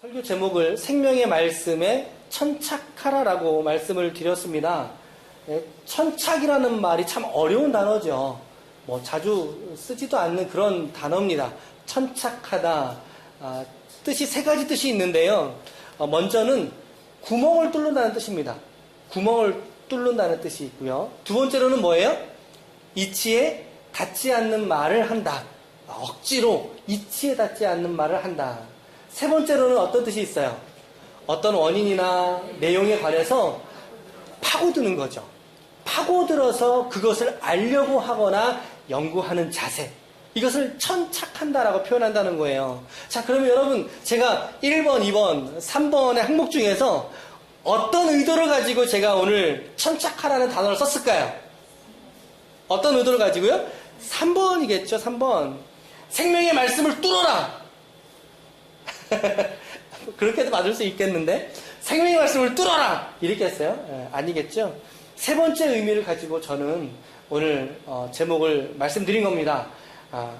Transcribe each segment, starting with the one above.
설교 제목을 생명의 말씀에 천착하라라고 말씀을 드렸습니다. 천착이라는 말이 참 어려운 단어죠. 자주 쓰지도 않는 그런 단어입니다. 천착하다. 뜻이 세 가지 뜻이 있는데요. 먼저는 구멍을 뚫는다는 뜻입니다. 구멍을 뚫는다는 뜻이 있고요. 두 번째로는 뭐예요? 이치에 닿지 않는 말을 한다. 억지로 이치에 닿지 않는 말을 한다. 세 번째로는 어떤 뜻이 있어요? 어떤 원인이나 내용에 관해서 파고드는 거죠. 파고들어서 그것을 알려고 하거나 연구하는 자세. 이것을 천착한다라고 표현한다는 거예요. 자, 그러면 여러분, 제가 1번, 2번, 3번의 항목 중에서 어떤 의도를 가지고 제가 오늘 천착하라는 단어를 썼을까요? 어떤 의도를 가지고요? 3번이겠죠, 3번. 생명의 말씀을 뚫어라! 그렇게도 맞을 수 있겠는데, 생명의 말씀을 뚫어라! 이렇게 했어요? 아니겠죠? 세 번째 의미를 가지고 저는 오늘 제목을 말씀드린 겁니다.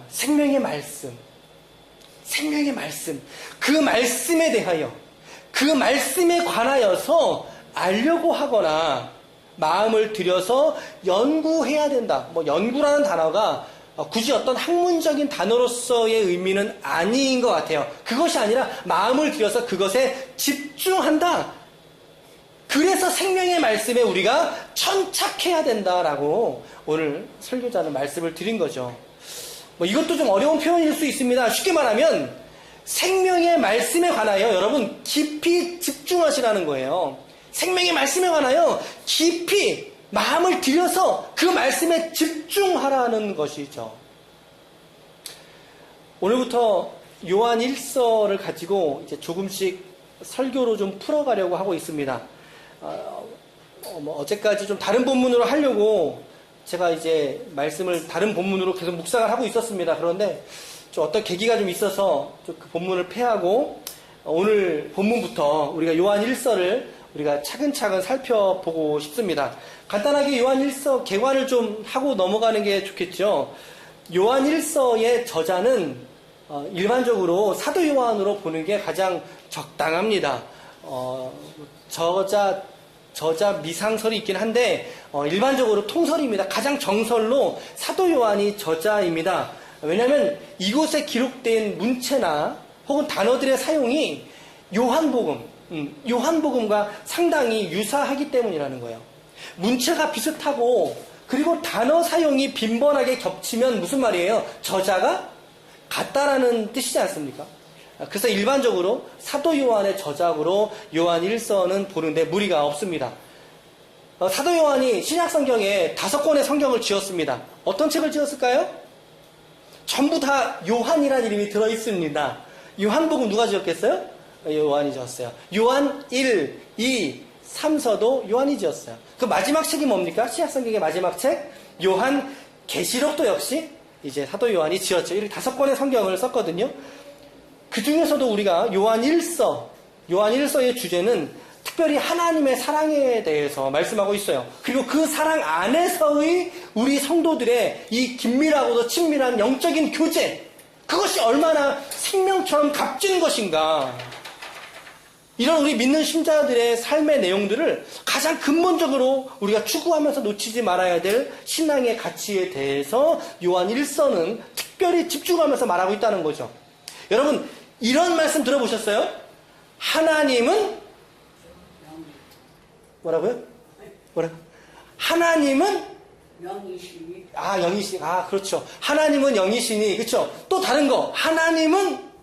생명의 말씀. 생명의 말씀. 그 말씀에 대하여, 그 말씀에 관하여서 알려고 하거나 마음을 들여서 연구해야 된다. 연구라는 단어가 굳이 어떤 학문적인 단어로서의 의미는 아닌 것 같아요. 그것이 아니라 마음을 들여서 그것에 집중한다. 그래서 생명의 말씀에 우리가 천착해야 된다라고 오늘 설교자는 말씀을 드린 거죠. 이것도 좀 어려운 표현일 수 있습니다. 쉽게 말하면 생명의 말씀에 관하여 여러분 깊이 집중하시라는 거예요. 생명의 말씀에 관하여 깊이 마음을 들여서 그 말씀에 집중하라는 것이죠. 오늘부터 요한 1서를 가지고 이제 조금씩 설교로 좀 풀어가려고 하고 있습니다. 어제까지 좀 다른 본문으로 하려고 제가 이제 말씀을 다른 본문으로 계속 묵상을 하고 있었습니다. 그런데 좀 어떤 계기가 좀 있어서 좀 그 본문을 패하고 오늘 본문부터 우리가 요한 1서를 우리가 차근차근 살펴보고 싶습니다. 간단하게 요한 1서 개관을 좀 하고 넘어가는 게 좋겠죠. 요한 1서의 저자는 일반적으로 사도 요한으로 보는 게 가장 적당합니다. 저자 미상설이 있긴 한데 일반적으로 통설입니다. 가장 정설로 사도 요한이 저자입니다. 왜냐하면 이곳에 기록된 문체나 혹은 단어들의 사용이 요한복음과 상당히 유사하기 때문이라는 거예요. 문체가 비슷하고 그리고 단어 사용이 빈번하게 겹치면 무슨 말이에요? 저자가 같다라는 뜻이지 않습니까? 그래서 일반적으로 사도 요한의 저작으로 요한 1서는 보는데 무리가 없습니다. 사도 요한이 신약 성경에 5권의 성경을 지었습니다. 어떤 책을 지었을까요? 전부 다 요한이라는 이름이 들어있습니다. 요한복음 누가 지었겠어요? 요한이 지었어요. 요한 1, 2, 3서도 요한이 지었어요. 그 마지막 책이 뭡니까? 신약 성경의 마지막 책 요한 계시록도 역시 이제 사도 요한이 지었죠. 이렇게 5권의 성경을 썼거든요. 그 중에서도 우리가 요한 1서의 주제는 특별히 하나님의 사랑에 대해서 말씀하고 있어요. 그리고 그 사랑 안에서의 우리 성도들의 이 긴밀하고도 친밀한 영적인 교제, 그것이 얼마나 생명처럼 값진 것인가. 이런 우리 믿는 신자들의 삶의 내용들을 가장 근본적으로 우리가 추구하면서 놓치지 말아야 될 신앙의 가치에 대해서 요한 1서는 특별히 집중하면서 말하고 있다는 거죠. 여러분, 이런 말씀 들어보셨어요? 하나님은 뭐라고요? 하나님은 영이시니. 영이시. 그렇죠. 하나님은 영이시니. 그렇죠. 또 다른 거. 하나님은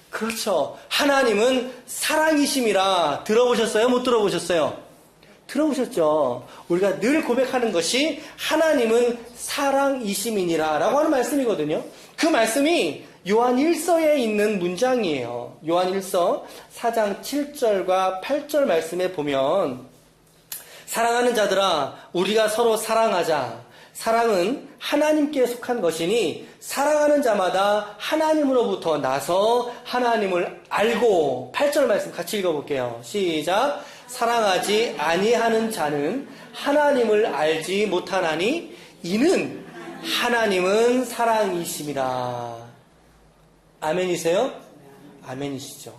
그렇죠. 하나님은 사랑이심이라. 들어보셨어요? 못 들어보셨어요? 들어보셨죠? 우리가 늘 고백하는 것이 하나님은 사랑이심이니라 라고 하는 말씀이거든요. 그 말씀이 요한 1서에 있는 문장이에요. 요한 1서 4장 7절과 8절 말씀에 보면 사랑하는 자들아 우리가 서로 사랑하자. 사랑은 하나님께 속한 것이니 사랑하는 자마다 하나님으로부터 나서 하나님을 알고 8절 말씀 같이 읽어볼게요. 시작. 사랑하지 아니하는 자는 하나님을 알지 못하나니 이는 하나님은 사랑이심이라. 아멘이세요? 아멘이시죠.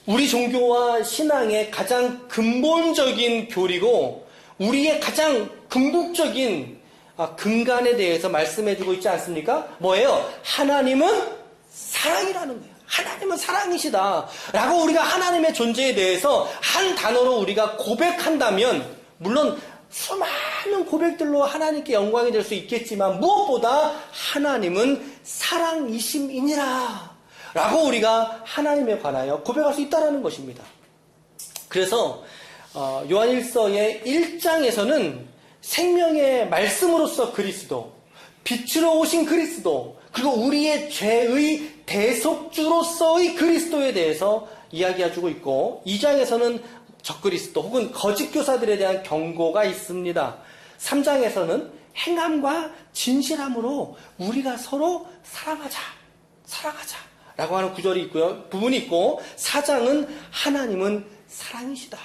우리 종교와 신앙의 가장 근본적인 교리고 우리의 가장 궁극적인 근간에 대해서 말씀해주고 있지 않습니까? 뭐예요? 하나님은 사랑이라는 거예요. 하나님은 사랑이시다 라고 우리가 하나님의 존재에 대해서 한 단어로 우리가 고백한다면, 물론 수많은 고백들로 하나님께 영광이 될 수 있겠지만 무엇보다 하나님은 사랑이심이니라 라고 우리가 하나님에 관하여 고백할 수 있다는 것입니다. 그래서 요한일서의 1장에서는 생명의 말씀으로서 그리스도, 빛으로 오신 그리스도, 그리고 우리의 죄의 대속주로서의 그리스도에 대해서 이야기해주고 있고, 2장에서는 적그리스도 혹은 거짓 교사들에 대한 경고가 있습니다. 3장에서는 행함과 진실함으로 우리가 서로 사랑하자 라고 하는 부분이 있고, 4장은 하나님은 사랑이시다.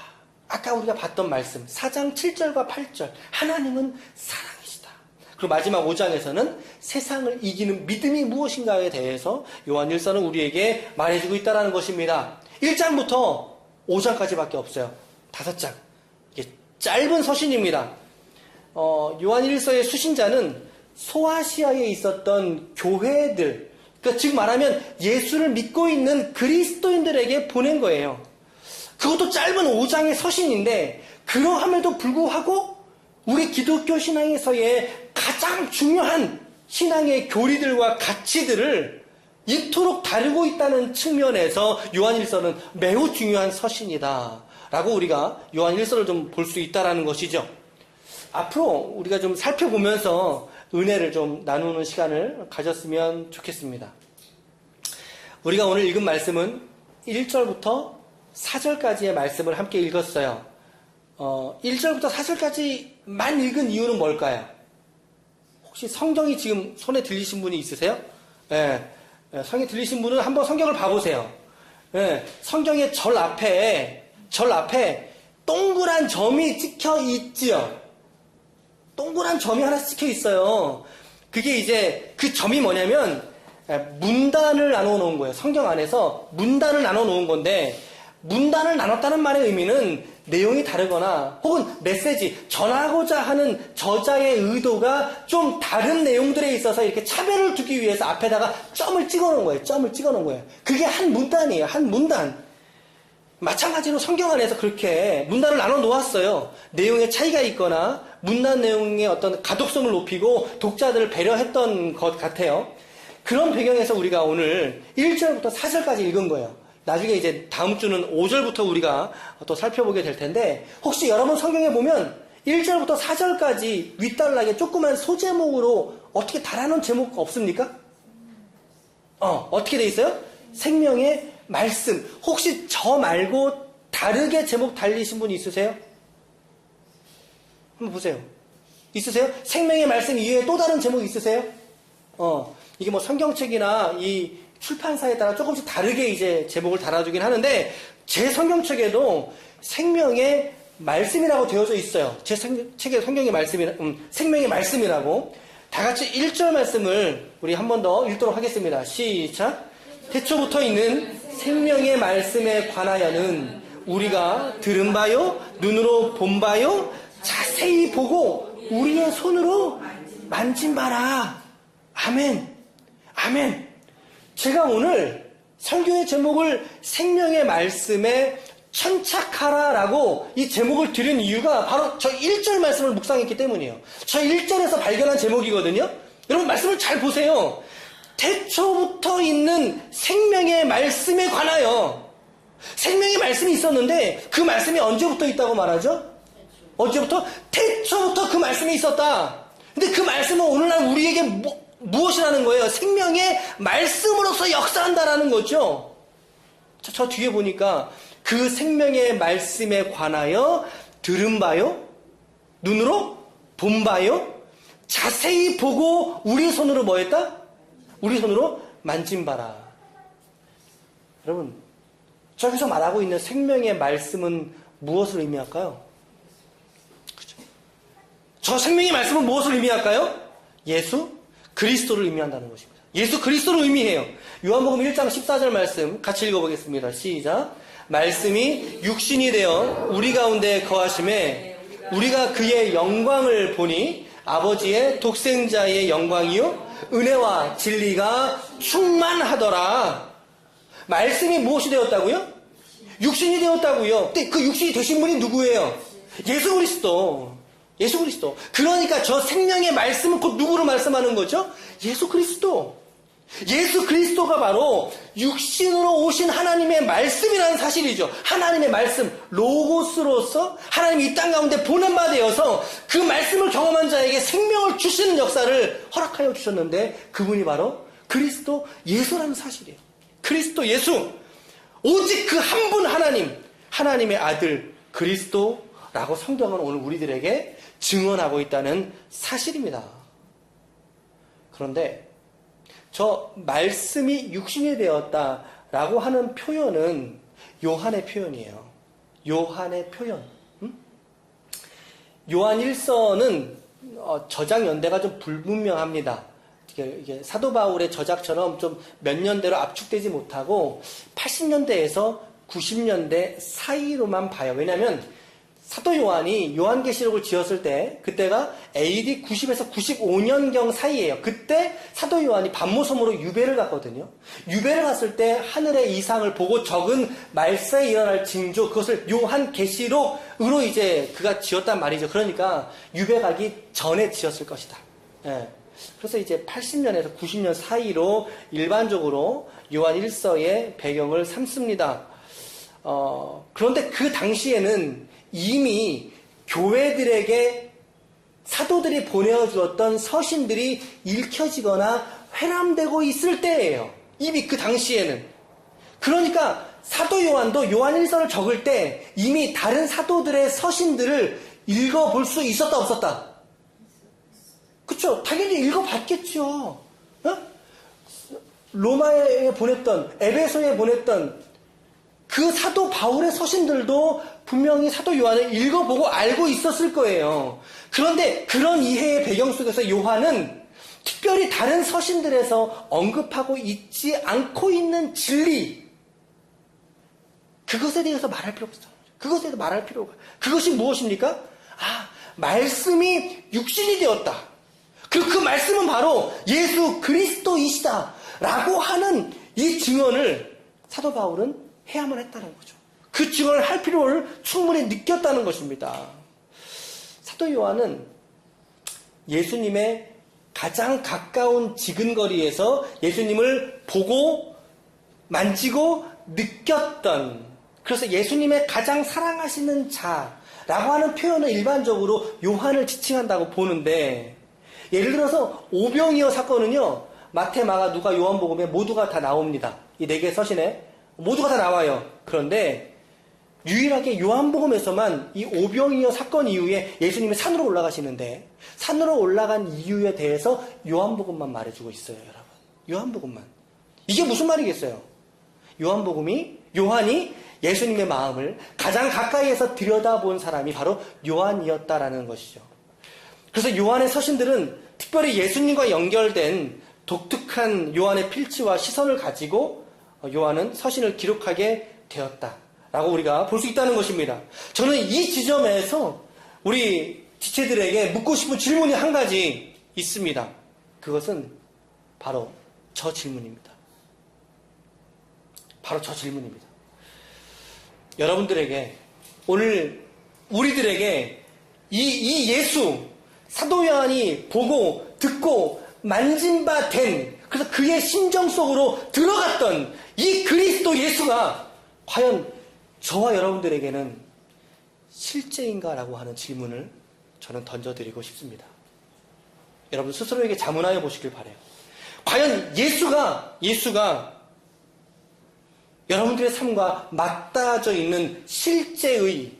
아까 우리가 봤던 말씀 4장 7절과 8절, 하나님은 사랑이시다. 그리고 마지막 5장에서는 세상을 이기는 믿음이 무엇인가에 대해서 요한일서는 우리에게 말해주고 있다는 것입니다. 1장부터 5장까지밖에 없어요. 5장. 이게 짧은 서신입니다. 요한일서의 수신자는 소아시아에 있었던 교회들, 그러니까 즉 말하면 예수를 믿고 있는 그리스도인들에게 보낸 거예요. 그것도 짧은 5장의 서신인데, 그러함에도 불구하고 우리 기독교 신앙에서의 가장 중요한 신앙의 교리들과 가치들을 이토록 다루고 있다는 측면에서 요한일서는 매우 중요한 서신이다 라고 우리가 요한일서를 좀 볼 수 있다는 것이죠. 앞으로 우리가 좀 살펴보면서 은혜를 좀 나누는 시간을 가졌으면 좋겠습니다. 우리가 오늘 읽은 말씀은 1절부터 4절까지의 말씀을 함께 읽었어요. 1절부터 4절까지만 읽은 이유는 뭘까요? 혹시 성경이 지금 손에 들리신 분이 있으세요? 네. 성경에 들리신 분은 한번 성경을 봐보세요. 네. 성경의 절 앞에 동그란 점이 찍혀 있지요. 동그란 점이 하나 찍혀 있어요. 그게 이제 그 점이 뭐냐면 문단을 나눠 놓은 거예요. 성경 안에서 문단을 나눠 놓은 건데, 문단을 나눴다는 말의 의미는 내용이 다르거나 혹은 메시지, 전하고자 하는 저자의 의도가 좀 다른 내용들에 있어서 이렇게 차별을 두기 위해서 앞에다가 점을 찍어 놓은 거예요. 점을 찍어 놓은 거예요. 그게 한 문단이에요. 한 문단. 마찬가지로 성경 안에서 그렇게 문단을 나눠 놓았어요. 내용에 차이가 있거나 문단 내용의 어떤 가독성을 높이고 독자들을 배려했던 것 같아요. 그런 배경에서 우리가 오늘 1절부터 4절까지 읽은 거예요. 나중에 이제 다음 주는 5절부터 우리가 또 살펴보게 될 텐데, 혹시 여러분 성경에 보면 1절부터 4절까지 윗단락에 조그만 소제목으로 어떻게 달아놓은 제목 없습니까? 어떻게 돼 있어요? 생명의 말씀. 혹시 저 말고 다르게 제목 달리신 분이 있으세요? 한번 보세요. 있으세요? 생명의 말씀 이외에 또 다른 제목 있으세요? 이게 뭐 성경책이나 이 출판사에 따라 조금씩 다르게 이제 제목을 달아주긴 하는데, 제 성경책에도 생명의 말씀이라고 되어져 있어요. 제 책에 생명의 말씀이라고. 다 같이 1절 말씀을 우리 한 번 더 읽도록 하겠습니다. 시작. 태초부터 있는 생명의 말씀에 관하여는 우리가 들은 바요, 눈으로 본 바요, 자세히 보고 우리의 손으로 만진 바라. 아멘. 아멘. 제가 오늘 설교의 제목을 생명의 말씀에 천착하라라고 이 제목을 드린 이유가 바로 저 1절 말씀을 묵상했기 때문이에요. 저 1절에서 발견한 제목이거든요. 여러분 말씀을 잘 보세요. 태초부터 있는 생명의 말씀에 관하여. 생명의 말씀이 있었는데 그 말씀이 언제부터 있다고 말하죠? 언제부터? 태초부터 그 말씀이 있었다. 근데 그 말씀은 오늘날 우리에게 무엇이라는 거예요? 생명의 말씀으로서 역사한다라는 거죠. 저 뒤에 보니까 그 생명의 말씀에 관하여 들은 바요, 눈으로 본 바요, 자세히 보고 우리 손으로 뭐 했다? 우리 손으로 만진 바라. 여러분, 저기서 말하고 있는 생명의 말씀은 무엇을 의미할까요? 그죠? 저 생명의 말씀은 무엇을 의미할까요? 예수 그리스도를 의미한다는 것입니다. 예수 그리스도를 의미해요. 요한복음 1장 14절 말씀 같이 읽어보겠습니다. 시작. 말씀이 육신이 되어 우리 가운데 거하심에 우리가 그의 영광을 보니 아버지의 독생자의 영광이요 은혜와 진리가 충만하더라. 말씀이 무엇이 되었다고요? 육신이 되었다고요. 근데 그 육신이 되신 분이 누구예요? 예수 그리스도. 예수 그리스도. 그러니까 저 생명의 말씀은 곧 누구로 말씀하는 거죠? 예수 그리스도. 예수 그리스도가 바로 육신으로 오신 하나님의 말씀이라는 사실이죠. 하나님의 말씀, 로고스로서 하나님이 이 땅 가운데 보낸 바 되어서 그 말씀을 경험한 자에게 생명을 주시는 역사를 허락하여 주셨는데 그분이 바로 그리스도 예수라는 사실이에요. 그리스도 예수. 오직 그 한 분 하나님, 하나님의 아들 그리스도라고 성경은 오늘 우리들에게 증언하고 있다는 사실입니다. 그런데 저 말씀이 육신이 되었다라고 하는 표현은 요한의 표현이에요. 요한의 표현. 요한 1서는 저작 연대가 좀 불분명합니다. 이게 사도 바울의 저작처럼 좀 몇 년대로 압축되지 못하고 80년대에서 90년대 사이로만 봐요. 왜냐하면 사도 요한이 요한계시록을 지었을 때 그때가 AD 90에서 95년경 사이예요. 그때 사도 요한이 반모섬으로 유배를 갔거든요. 유배를 갔을 때 하늘의 이상을 보고 적은 말세에 일어날 징조, 그것을 요한계시록으로 이제 그가 지었단 말이죠. 그러니까 유배 가기 전에 지었을 것이다. 예. 그래서 이제 80년에서 90년 사이로 일반적으로 요한 1서의 배경을 삼습니다. 그런데 그 당시에는 이미 교회들에게 사도들이 보내어주었던 서신들이 읽혀지거나 회람되고 있을 때예요. 이미 그 당시에는. 그러니까 사도 요한도 요한 1서를 적을 때 이미 다른 사도들의 서신들을 읽어볼 수 있었다 없었다? 그쵸? 당연히 읽어봤겠죠. 어? 로마에 보냈던, 에베소에 보냈던 그 사도 바울의 서신들도 분명히 사도 요한을 읽어보고 알고 있었을 거예요. 그런데 그런 이해의 배경 속에서 요한은 특별히 다른 서신들에서 언급하고 있지 않고 있는 진리, 그것에 대해서 말할 필요가 없어요. 그것에 대해서 말할 필요가. 그것이 무엇입니까? 말씀이 육신이 되었다. 그리고 그 말씀은 바로 예수 그리스도이시다 라고 하는 이 증언을 사도 바울은 해야만 했다는 거죠. 그 증언을 할 필요를 충분히 느꼈다는 것입니다. 사도 요한은 예수님의 가장 가까운 지근거리에서 예수님을 보고 만지고 느꼈던, 그래서 예수님의 가장 사랑하시는 자라고 하는 표현을 일반적으로 요한을 지칭한다고 보는데, 예를 들어서 오병이어 사건은요, 마태, 마가, 누가, 요한복음에 모두가 다 나옵니다. 이 4개 서신에 모두가 다 나와요. 그런데 유일하게 요한복음에서만 이 오병이어 사건 이후에 예수님이 산으로 올라가시는데, 산으로 올라간 이유에 대해서 요한복음만 말해주고 있어요, 여러분. 요한복음만. 이게 무슨 말이겠어요? 요한이 예수님의 마음을 가장 가까이에서 들여다본 사람이 바로 요한이었다라는 것이죠. 그래서 요한의 서신들은 특별히 예수님과 연결된 독특한 요한의 필치와 시선을 가지고 요한은 서신을 기록하게 되었다라고 우리가 볼 수 있다는 것입니다. 저는 이 지점에서 우리 지체들에게 묻고 싶은 질문이 한 가지 있습니다. 그것은 바로 저 질문입니다. 바로 저 질문입니다. 여러분들에게, 오늘 우리들에게 이 예수, 사도 요한이 보고 듣고 만진 바 된, 그래서 그의 심정 속으로 들어갔던 이 그리스도 예수가 과연 저와 여러분들에게는 실제인가라고 하는 질문을 저는 던져드리고 싶습니다. 여러분 스스로에게 자문하여 보시길 바라요. 과연 예수가 여러분들의 삶과 맞닿아져 있는 실제의,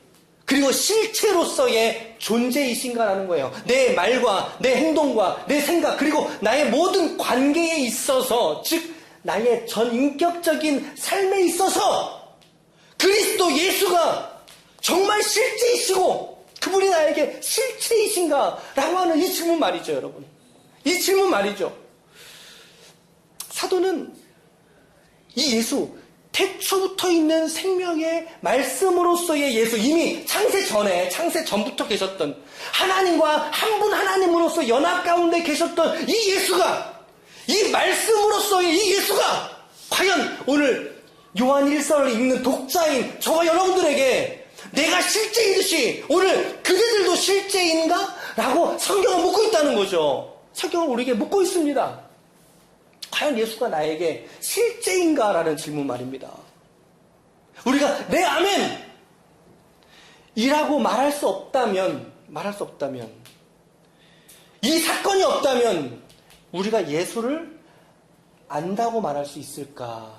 그리고 실체로서의 존재이신가라는 거예요. 내 말과 내 행동과 내 생각, 그리고 나의 모든 관계에 있어서, 즉 나의 전인격적인 삶에 있어서 그리스도 예수가 정말 실제이시고 그분이 나에게 실체이신가 라고 하는 이 질문 말이죠, 여러분. 이 질문 말이죠. 사도는 이 예수, 태초부터 있는 생명의 말씀으로서의 예수, 이미 창세 전부터 계셨던 하나님과 한 분 하나님으로서 연합 가운데 계셨던 이 예수가, 이 말씀으로서의 이 예수가 과연 오늘 요한 1서를 읽는 독자인 저와 여러분들에게 내가 실제이듯이 오늘 그대들도 실제인가? 라고 성경을 묻고 있다는 거죠. 성경을 우리에게 묻고 있습니다. 과연 예수가 나에게 실제인가? 라는 질문 말입니다. 우리가 네, 아멘! 이라고 말할 수 없다면, 이 사건이 없다면 우리가 예수를 안다고 말할 수 있을까요?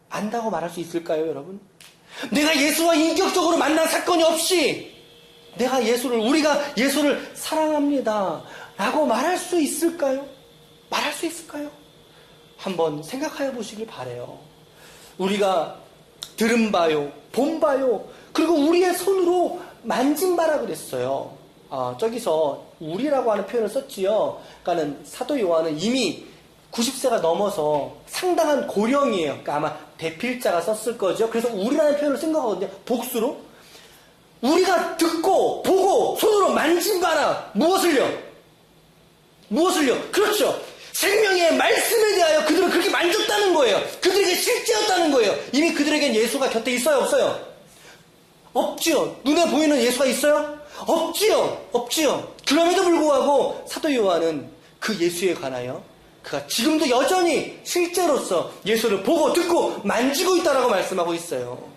안다고 말할 수 있을까요, 여러분? 내가 예수와 인격적으로 만난 사건이 없이 우리가 예수를 사랑합니다 라고 말할 수 있을까요? 한번 생각해 보시길 바라요. 우리가 들은 바요, 본 바요, 그리고 우리의 손으로 만진 바라 그랬어요. 저기서 우리라고 하는 표현을 썼지요. 그러니까는 사도 요한은 이미 90세가 넘어서 상당한 고령이에요. 그러니까 아마 대필자가 썼을 거죠. 그래서 우리라는 표현을 쓴 거거든요. 복수로. 우리가 듣고 보고 손으로 만진 바라. 무엇을요? 그렇죠. 생명의 말씀에 대하여 그들은 그렇게 만졌다는 거예요. 그들에게 실제였다는 거예요. 이미 그들에겐 예수가 곁에 있어요, 없어요? 없지요. 눈에 보이는 예수가 있어요? 없지요. 그럼에도 불구하고 사도 요한은 그 예수에 관하여 그가 지금도 여전히 실제로서 예수를 보고 듣고 만지고 있다라고 말씀하고 있어요.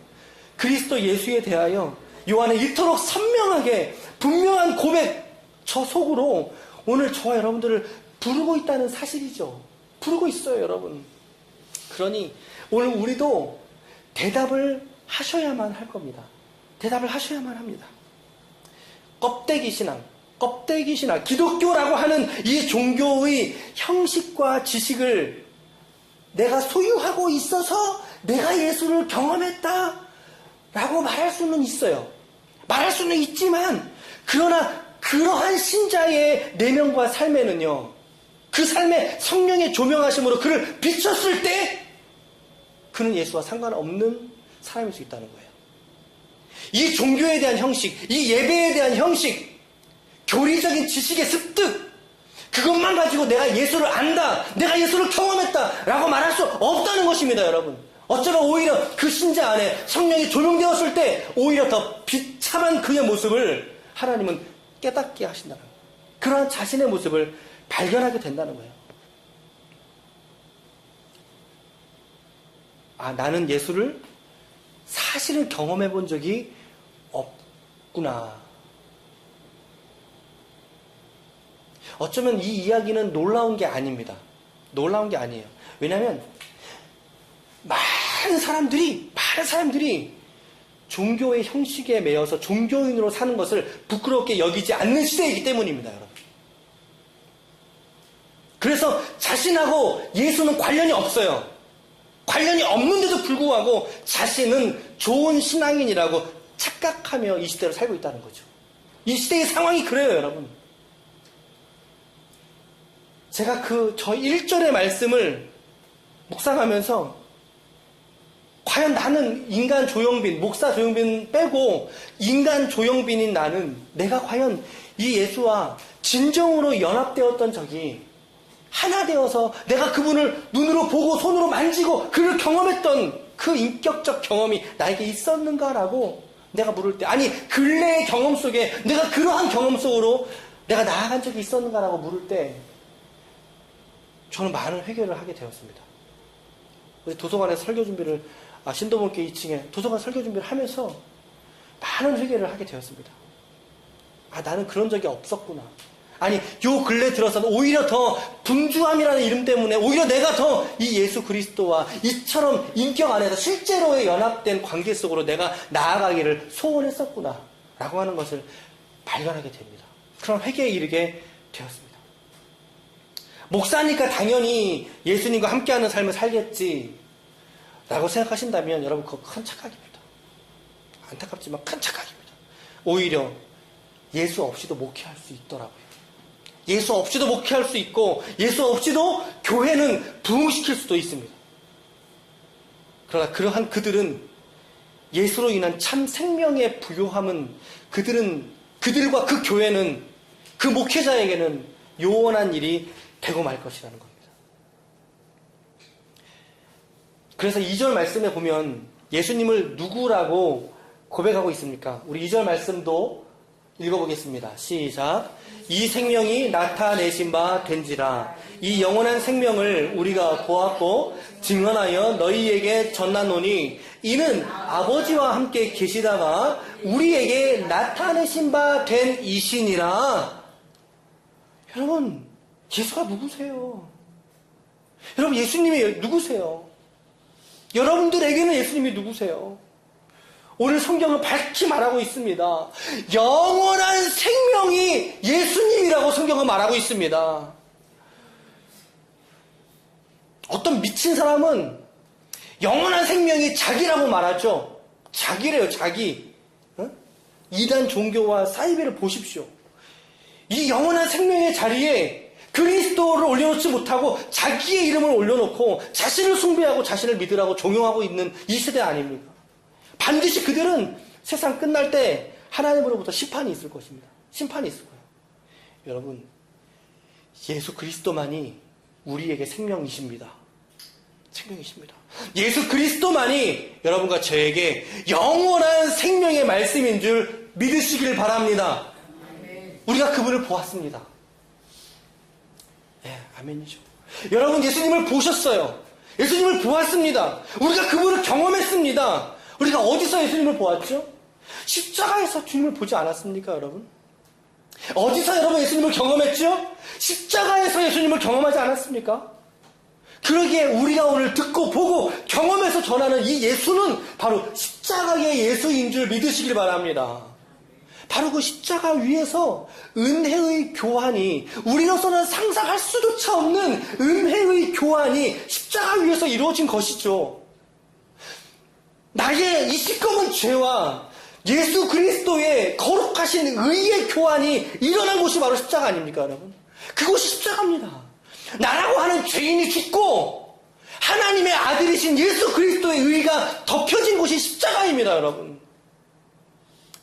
그리스도 예수에 대하여 요한은 이토록 선명하게 분명한 고백, 저 속으로 오늘 저와 여러분들을 부르고 있다는 사실이죠. 부르고 있어요, 여러분. 그러니 오늘 우리도 대답을 하셔야만 할 겁니다. 대답을 하셔야만 합니다. 껍데기 신앙, 기독교라고 하는 이 종교의 형식과 지식을 내가 소유하고 있어서 내가 예수를 경험했다 라고 말할 수는 있어요. 말할 수는 있지만, 그러나 그러한 신자의 내면과 삶에는요, 그 삶에 성령의 조명하심으로 그를 비췄을 때 그는 예수와 상관없는 사람일 수 있다는 거예요. 이 종교에 대한 형식, 이 예배에 대한 형식, 교리적인 지식의 습득, 그것만 가지고 내가 예수를 안다, 내가 예수를 경험했다 라고 말할 수 없다는 것입니다, 여러분. 어쩌면 오히려 그 신자 안에 성령이 조명되었을 때 오히려 더 비참한 그의 모습을 하나님은 깨닫게 하신다는 거예요. 그러한 자신의 모습을 발견하게 된다는 거예요. 나는 예수를 사실은 경험해 본 적이 없구나. 어쩌면 이 이야기는 놀라운 게 아닙니다. 놀라운 게 아니에요. 왜냐하면 많은 사람들이 종교의 형식에 매여서 종교인으로 사는 것을 부끄럽게 여기지 않는 시대이기 때문입니다, 여러분. 그래서 자신하고 예수는 관련이 없어요. 관련이 없는데도 불구하고 자신은 좋은 신앙인이라고 착각하며 이 시대를 살고 있다는 거죠. 이 시대의 상황이 그래요, 여러분. 제가 저 1절의 말씀을 묵상하면서 과연 나는 인간 조영빈, 목사 조영빈 빼고 인간 조영빈인 나는 내가 과연 이 예수와 진정으로 연합되었던 적이 하나 되어서 내가 그분을 눈으로 보고 손으로 만지고 그를 경험했던 그 인격적 경험이 나에게 있었는가라고 내가 물을 때, 아니 근래의 경험 속에 내가 그러한 경험 속으로 내가 나아간 적이 있었는가라고 물을 때 저는 많은 회개를 하게 되었습니다. 도서관에서 설교 준비를 신도문교회 2층에 도서관 설교 준비를 하면서 많은 회개를 하게 되었습니다. 나는 그런 적이 없었구나. 아니 요 근래 들어서는 오히려 더 분주함이라는 이름 때문에 오히려 내가 더 이 예수 그리스도와 이처럼 인격 안에서 실제로의 연합된 관계 속으로 내가 나아가기를 소원했었구나 라고 하는 것을 발견하게 됩니다. 그런 회개에 이르게 되었습니다. 목사니까 당연히 예수님과 함께하는 삶을 살겠지 라고 생각하신다면 여러분 그거 큰 착각입니다. 안타깝지만 큰 착각입니다. 오히려 예수 없이도 목회할 수 있더라고요. 예수 없이도 목회할 수 있고 예수 없이도 교회는 부흥시킬 수도 있습니다. 그러나 그러한 그들은 예수로 인한 참 생명의 부요함은 그들과 그 교회는 그 목회자에게는 요원한 일이 되고 말 것이라는 겁니다. 그래서 2절 말씀에 보면 예수님을 누구라고 고백하고 있습니까? 우리 2절 말씀도 읽어보겠습니다. 시작. 이 생명이 나타내신 바 된지라. 이 영원한 생명을 우리가 보았고 증언하여 너희에게 전하노니 이는 아버지와 함께 계시다가 우리에게 나타내신 바 된 이시니라. 여러분, 예수가 누구세요? 여러분, 예수님이 누구세요? 여러분들에게는 예수님이 누구세요? 오늘 성경은 밝히 말하고 있습니다. 영원한 생명이 예수님이라고 성경은 말하고 있습니다. 어떤 미친 사람은 영원한 생명이 자기라고 말하죠. 자기래요, 자기. 이단 종교와 사이비를 보십시오. 이 영원한 생명의 자리에 그리스도를 올려놓지 못하고 자기의 이름을 올려놓고 자신을 숭배하고 자신을 믿으라고 종용하고 있는 이 세대 아닙니까? 반드시 그들은 세상 끝날 때 하나님으로부터 심판이 있을 것입니다. 심판이 있을 거예요. 여러분, 예수 그리스도만이 우리에게 생명이십니다. 생명이십니다. 예수 그리스도만이 여러분과 저에게 영원한 생명의 말씀인 줄 믿으시길 바랍니다. 우리가 그분을 보았습니다. 네, 아멘이죠. 여러분, 예수님을 보셨어요. 예수님을 보았습니다. 우리가 그분을 경험했습니다. 우리가 어디서 예수님을 보았죠? 십자가에서 주님을 보지 않았습니까, 여러분? 어디서 여러분 예수님을 경험했죠? 십자가에서 예수님을 경험하지 않았습니까? 그러기에 우리가 오늘 듣고 보고 경험해서 전하는 이 예수는 바로 십자가의 예수인 줄 믿으시길 바랍니다. 바로 그 십자가 위에서 은혜의 교환이, 우리로서는 상상할 수조차 없는 은혜의 교환이 십자가 위에서 이루어진 것이죠. 나의 이 시꺼먼 죄와 예수 그리스도의 거룩하신 의의 교환이 일어난 곳이 바로 십자가 아닙니까, 여러분? 그곳이 십자가입니다. 나라고 하는 죄인이 죽고 하나님의 아들이신 예수 그리스도의 의가 덮여진 곳이 십자가입니다, 여러분.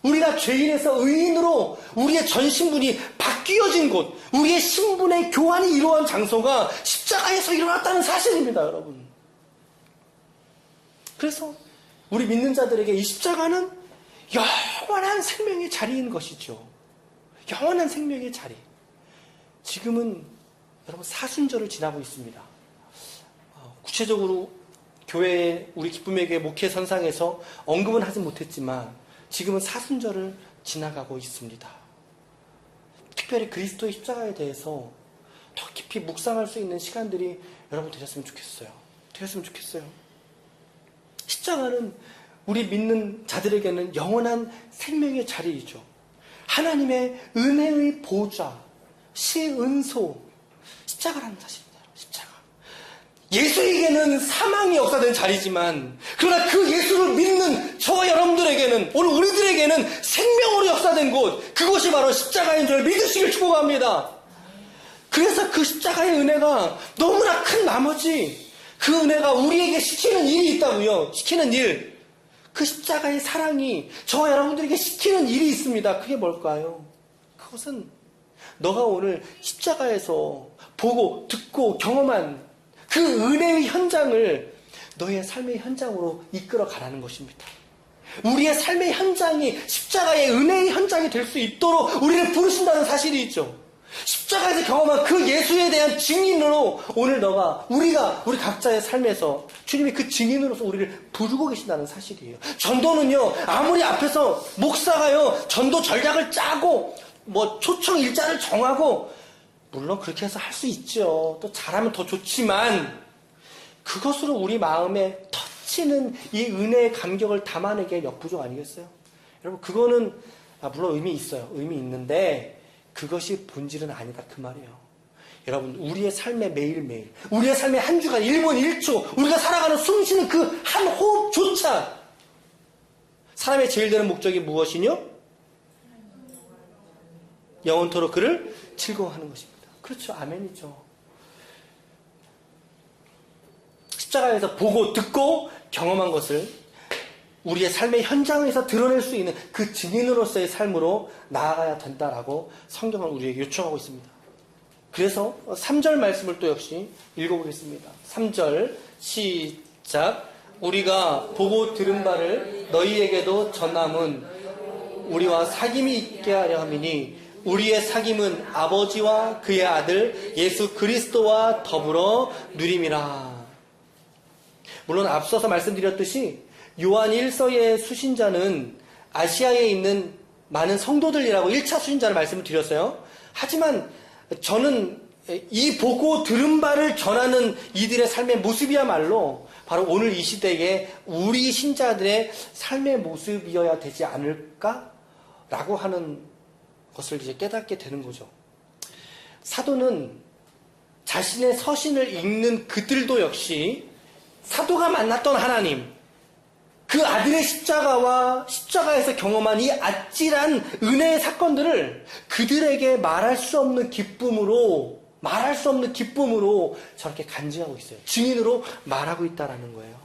우리가 죄인에서 의인으로 우리의 전 신분이 바뀌어진 곳, 우리의 신분의 교환이 이루어진 장소가 십자가에서 일어났다는 사실입니다, 여러분. 그래서 우리 믿는 자들에게 이 십자가는 영원한 생명의 자리인 것이죠. 영원한 생명의 자리. 지금은 여러분 사순절을 지나고 있습니다. 구체적으로 교회에 우리 기쁨의 교회 목회 선상에서 언급은 하지 못했지만 지금은 사순절을 지나가고 있습니다. 특별히 그리스도의 십자가에 대해서 더 깊이 묵상할 수 있는 시간들이 여러분 되셨으면 좋겠어요. 되셨으면 좋겠어요. 십자가는 우리 믿는 자들에게는 영원한 생명의 자리이죠. 하나님의 은혜의 보좌, 시은소, 십자가라는 사실입니다. 십자가. 예수에게는 사망이 역사된 자리지만 그러나 그 예수를 믿는 저와 여러분들에게는, 오늘 우리들에게는 생명으로 역사된 곳, 그것이 바로 십자가인 줄 믿으시길 축복합니다. 그래서 그 십자가의 은혜가 너무나 큰 나머지 그 은혜가 우리에게 시키는 일이 있다고요. 시키는 일. 그 십자가의 사랑이 저와 여러분들에게 시키는 일이 있습니다. 그게 뭘까요? 그것은 너가 오늘 십자가에서 보고 듣고 경험한 그 은혜의 현장을 너의 삶의 현장으로 이끌어 가라는 것입니다. 우리의 삶의 현장이 십자가의 은혜의 현장이 될 수 있도록 우리를 부르신다는 사실이 있죠. 십자가에서 경험한 그 예수에 대한 증인으로 오늘 우리 각자의 삶에서 주님이 그 증인으로서 우리를 부르고 계신다는 사실이에요. 전도는요, 아무리 앞에서 목사가요, 전도 전략을 짜고, 초청 일자를 정하고, 물론 그렇게 해서 할 수 있죠. 또 잘하면 더 좋지만, 그것으로 우리 마음에 터치는 이 은혜의 감격을 담아내기에 역부족 아니겠어요? 여러분, 그거는, 물론 의미 있어요. 의미 있는데, 그것이 본질은 아니다 그 말이에요. 여러분, 우리의 삶의 매일매일, 우리의 삶의 한 주간 1분 1초 우리가 살아가는 숨쉬는 그 한 호흡조차 사람의 제일 되는 목적이 무엇이뇨? 영원토록 그를 즐거워하는 것입니다. 그렇죠. 아멘이죠. 십자가에서 보고 듣고 경험한 것을 우리의 삶의 현장에서 드러낼 수 있는 그 증인으로서의 삶으로 나아가야 된다라고 성경은 우리에게 요청하고 있습니다. 그래서 3절 말씀을 또 역시 읽어보겠습니다. 3절 시작. 우리가 보고 들은 바를 너희에게도 전함은 우리와 사귐이 있게 하려 함이니 우리의 사귐은 아버지와 그의 아들 예수 그리스도와 더불어 누림이라. 물론 앞서서 말씀드렸듯이 요한 1서의 수신자는 아시아에 있는 많은 성도들이라고 1차 수신자를 말씀을 드렸어요. 하지만 저는 이 보고 들은 바를 전하는 이들의 삶의 모습이야말로 바로 오늘 이 시대에 우리 신자들의 삶의 모습이어야 되지 않을까라고 하는 것을 이제 깨닫게 되는 거죠. 사도는 자신의 서신을 읽는 그들도 역시 사도가 만났던 하나님, 그 아들의 십자가와 십자가에서 경험한 이 아찔한 은혜의 사건들을 그들에게 말할 수 없는 기쁨으로 저렇게 간증하고 있어요. 증인으로 말하고 있다라는 거예요.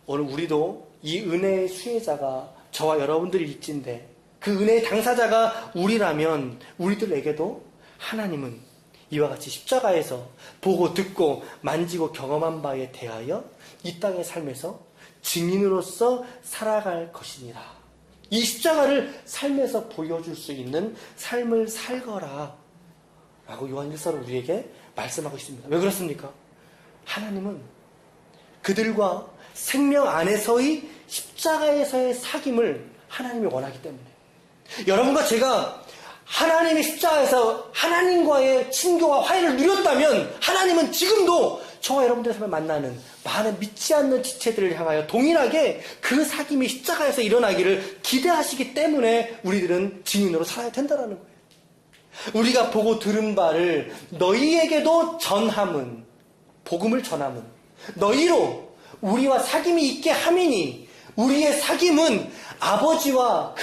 오늘 우리도 이 은혜의 수혜자가 저와 여러분들이 일진데 그 은혜의 당사자가 우리라면 우리들에게도 하나님은 이와 같이 십자가에서 보고 듣고 만지고 경험한 바에 대하여 이 땅의 삶에서 증인으로서 살아갈 것이니라. 이 십자가를 삶에서 보여줄 수 있는 삶을 살거라 라고 요한 1서는 우리에게 말씀하고 있습니다. 왜 그렇습니까? 하나님은 그들과 생명 안에서의 십자가에서의 사귐을 하나님이 원하기 때문에 여러분과 제가 하나님의 십자가에서 하나님과의 친교와 화해를 누렸다면 하나님은 지금도 저와 여러분들의 삶을 만나는 많은 믿지 않는 지체들을 향하여 동일하게 그 사귐이 십자가에서 일어나기를 기대하시기 때문에 우리들은 증인으로 살아야 된다는 거예요. 우리가 보고 들은 바를 너희에게도 전함은, 복음을 전함은 너희로 우리와 사귐이 있게 함이니 우리의 사귐은 아버지와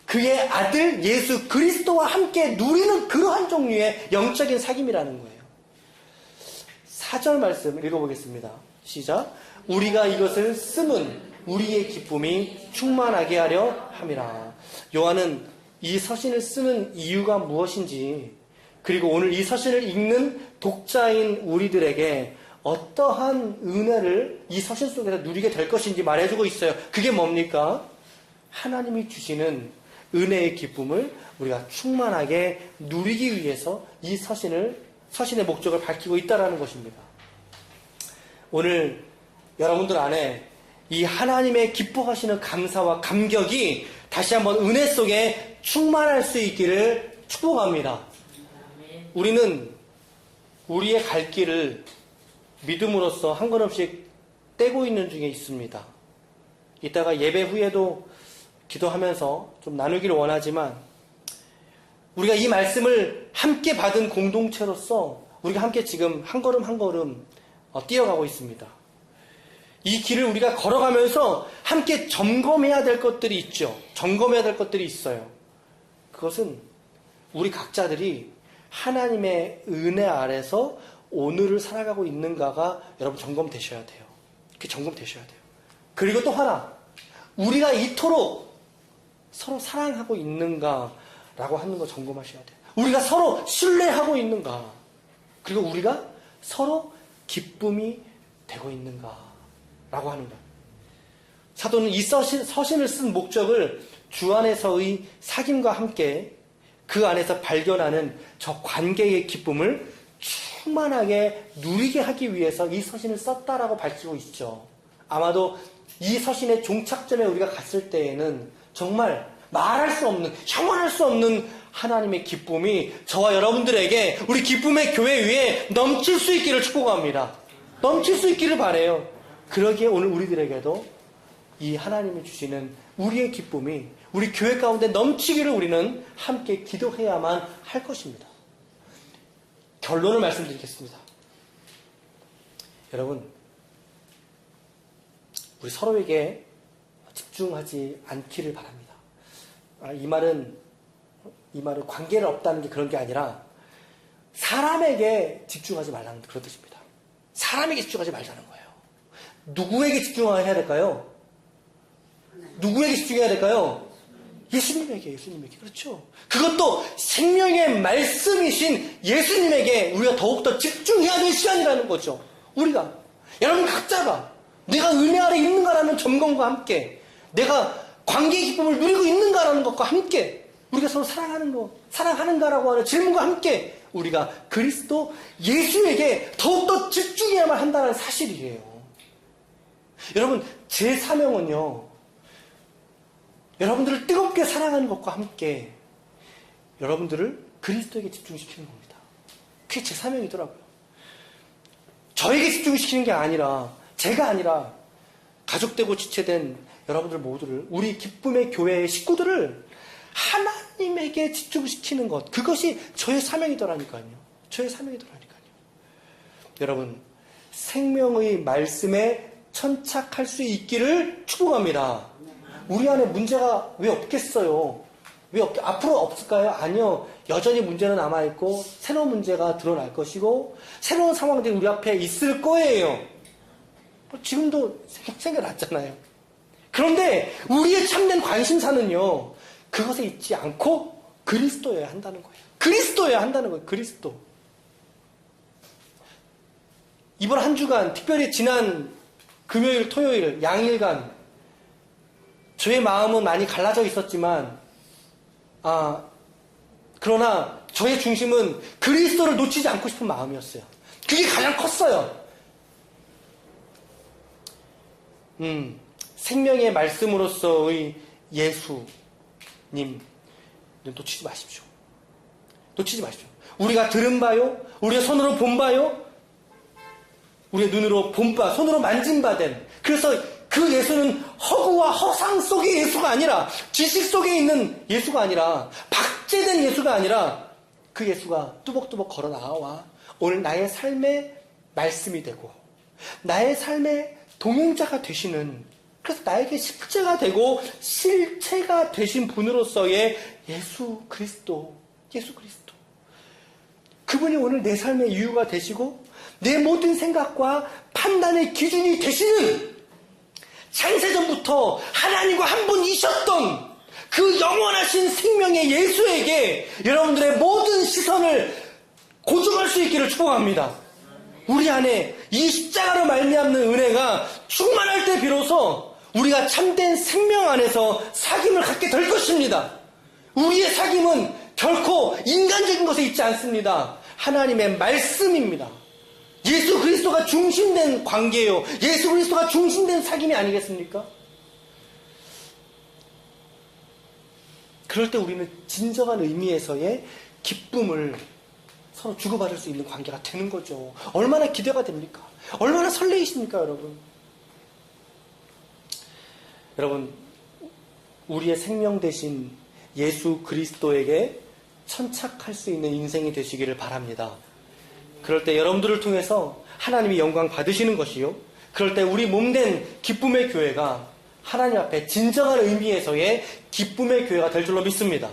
그의 아들 예수 그리스도와 함께 누리는 그러한 종류의 영적인 사귐이라는 거예요. 4절 말씀 읽어보겠습니다. 시작. 우리가 이것을 쓰면 우리의 기쁨이 충만하게 하려 함이라. 요한은 이 서신을 쓰는 이유가 무엇인지, 그리고 오늘 이 서신을 읽는 독자인 우리들에게 어떠한 은혜를 이 서신 속에서 누리게 될 것인지 말해주고 있어요. 그게 뭡니까? 하나님이 주시는 은혜의 기쁨을 우리가 충만하게 누리기 위해서 이 서신의 목적을 밝히고 있다는 것입니다. 오늘 여러분들 안에 이 하나님의 기뻐하시는 감사와 감격이 다시 한번 은혜 속에 충만할 수 있기를 축복합니다. 우리는 우리의 갈 길을 믿음으로써 한 걸음씩 떼고 있는 중에 있습니다. 이따가 예배 후에도 기도하면서 좀 나누기를 원하지만 우리가 이 말씀을 함께 받은 공동체로서 우리가 함께 지금 한 걸음 한 걸음 뛰어가고 있습니다. 이 길을 우리가 걸어가면서 함께 점검해야 될 것들이 있죠. 점검해야 될 것들이 있어요. 그것은 우리 각자들이 하나님의 은혜 아래서 오늘을 살아가고 있는가가 여러분 점검되셔야 돼요. 그게 점검되셔야 돼요. 그리고 또 하나, 우리가 이토록 서로 사랑하고 있는가라고 하는 거 점검하셔야 돼요. 우리가 서로 신뢰하고 있는가, 그리고 우리가 서로 기쁨이 되고 있는가라고 하는 것. 사도는 이 서신을 쓴 목적을 주 안에서의 사귐과 함께 그 안에서 발견하는 저 관계의 기쁨을 충만하게 누리게 하기 위해서 이 서신을 썼다라고 밝히고 있죠. 아마도 이 서신의 종착점에 우리가 갔을 때에는 정말 말할 수 없는, 형언할 수 없는 하나님의 기쁨이 저와 여러분들에게 우리 기쁨의 교회 위에 넘칠 수 있기를 축복합니다. 넘칠 수 있기를 바라요. 그러기에 오늘 우리들에게도 이 하나님이 주시는 우리의 기쁨이 우리 교회 가운데 넘치기를 우리는 함께 기도해야만 할 것입니다. 결론을 말씀드리겠습니다. 여러분, 우리 서로에게 집중하지 않기를 바랍니다. 이 말은 이 말은 관계를 없다는 게 그런 게 아니라 사람에게 집중하지 말라는 그런 뜻입니다. 사람에게 집중하지 말자는 거예요. 누구에게 집중해야 될까요? 누구에게 집중해야 될까요? 예수님에게. 그렇죠. 그것도 생명의 말씀이신 예수님에게 우리가 더욱더 집중해야 될 시간이라는 거죠. 우리가. 여러분 각자가 내가 은혜 아래 있는가라는 점검과 함께 내가 관계의 기쁨을 누리고 있는가라는 것과 함께 우리가 서로 사랑하는가라고 하는 질문과 함께 우리가 그리스도 예수에게 더욱더 집중해야만 한다는 사실이에요. 여러분, 제 사명은요, 여러분들을 뜨겁게 사랑하는 것과 함께 여러분들을 그리스도에게 집중시키는 겁니다. 그게 제 사명이더라고요. 저에게 집중시키는 게 아니라, 제가 아니라 가족되고 지체된 여러분들 모두를, 우리 기쁨의 교회의 식구들을 하나님에게 집중시키는 것, 그것이 저의 사명이더라니까요. 여러분, 생명의 말씀에 천착할 수 있기를 축복합니다. 우리 안에 문제가 왜 없겠어요? 앞으로 없을까요? 아니요. 여전히 문제는 남아있고 새로운 문제가 드러날 것이고 새로운 상황들이 우리 앞에 있을 거예요. 지금도 생겨났잖아요. 그런데 우리의 참된 관심사는요, 그것에 있지 않고 그리스도여야 한다는 거예요. 그리스도. 이번 한 주간, 특별히 지난 금요일, 토요일, 양일간 저의 마음은 많이 갈라져 있었지만 그러나 저의 중심은 그리스도를 놓치지 않고 싶은 마음이었어요. 그게 가장 컸어요. 생명의 말씀으로서의 예수님 놓치지 마십시오. 우리가 들은 바요, 우리의 손으로 본 바요, 우리의 눈으로 본 바, 손으로 만진 바 된, 그래서 그 예수는 허구와 허상 속의 예수가 아니라, 지식 속에 있는 예수가 아니라, 박제된 예수가 아니라 그 예수가 뚜벅뚜벅 걸어 나와 오늘 나의 삶의 말씀이 되고 나의 삶의 동행자가 되시는, 그래서 나에게 십자가 되고 실체가 되신 분으로서의 예수 그리스도. 그분이 오늘 내 삶의 이유가 되시고 내 모든 생각과 판단의 기준이 되시는, 창세전부터 하나님과 한 분이셨던 그 영원하신 생명의 예수에게 여러분들의 모든 시선을 고정할 수 있기를 축복합니다. 우리 안에 이 십자가로 말미암는 은혜가 충만할 때 비로소 우리가 참된 생명 안에서 사귐을 갖게 될 것입니다. 우리의 사귐은 결코 인간적인 것에 있지 않습니다. 하나님의 말씀입니다. 예수 그리스도가 중심된 관계예요. 예수 그리스도가 중심된 사귐이 아니겠습니까? 그럴 때 우리는 진정한 의미에서의 기쁨을 서로 주고받을 수 있는 관계가 되는 거죠. 얼마나 기대가 됩니까? 얼마나 설레이십니까, 여러분? 여러분, 우리의 생명 대신 예수 그리스도에게 천착할 수 있는 인생이 되시기를 바랍니다. 그럴 때 여러분들을 통해서 하나님이 영광 받으시는 것이요, 그럴 때 우리 몸된 기쁨의 교회가 하나님 앞에 진정한 의미에서의 기쁨의 교회가 될 줄로 믿습니다.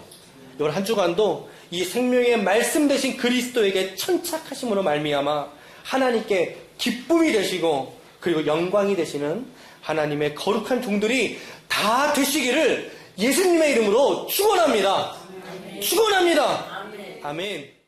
이번 한 주간도 이 생명의 말씀 되신 그리스도에게 천착하심으로 말미암아 하나님께 기쁨이 되시고 그리고 영광이 되시는 하나님의 거룩한 종들이 다 되시기를 예수님의 이름으로 축원합니다. 축원합니다. 아멘.